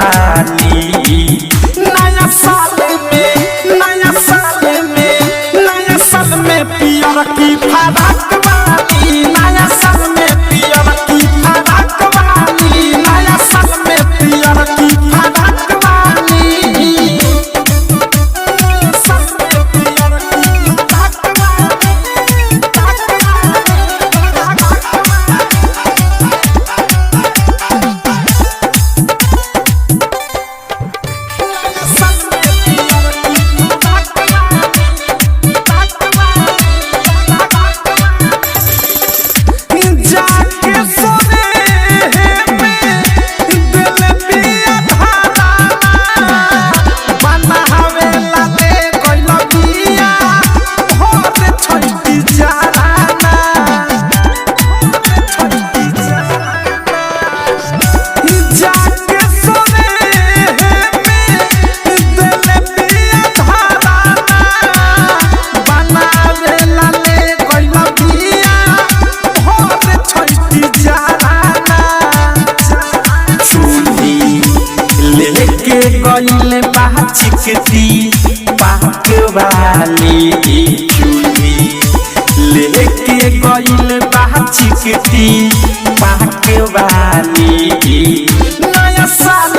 वाली नया साल में पियर की फराक वाली नया साल में पियर की फराक वाली नया साल में पियर की फराक वाली गइले चिकती पाक वाली चूड़ी लेके गइले चिकती पाक वाली नया साल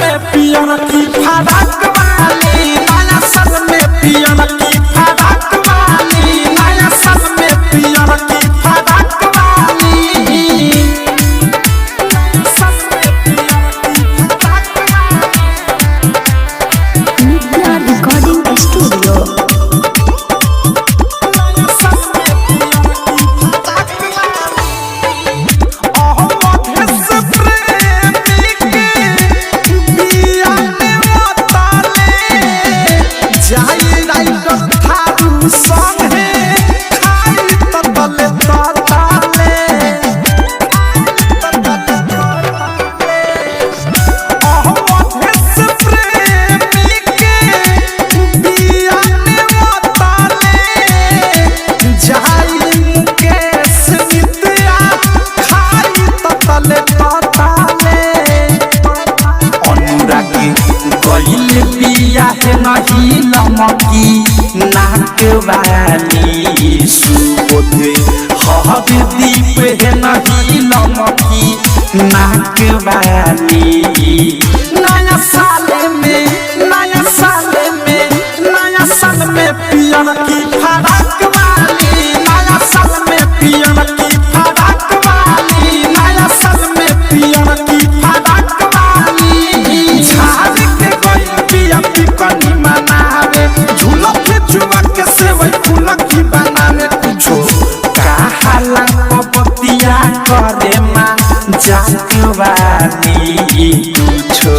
में पियर की फराक वाली नया साल में पियर की फराक वाली नया साल में पियर की फराक वाली नहीं लमकी नाक वाली सुबोध हब दीप है नहीं लमकी नाक वाली नया साल में पियर की फराक वाली नया साल में पियर की फराक वाली नया साल में पियर की फराक वाली झाड़ के गई पिया पिकनी मनावे झूला के जुआ के सेवई फूल की बनावे कुछो कहाला पपतिया करे माँ जागवानी कुछो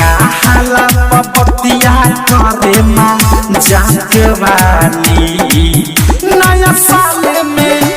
कहाला पपतिया करे माँ जागवानी नया साल में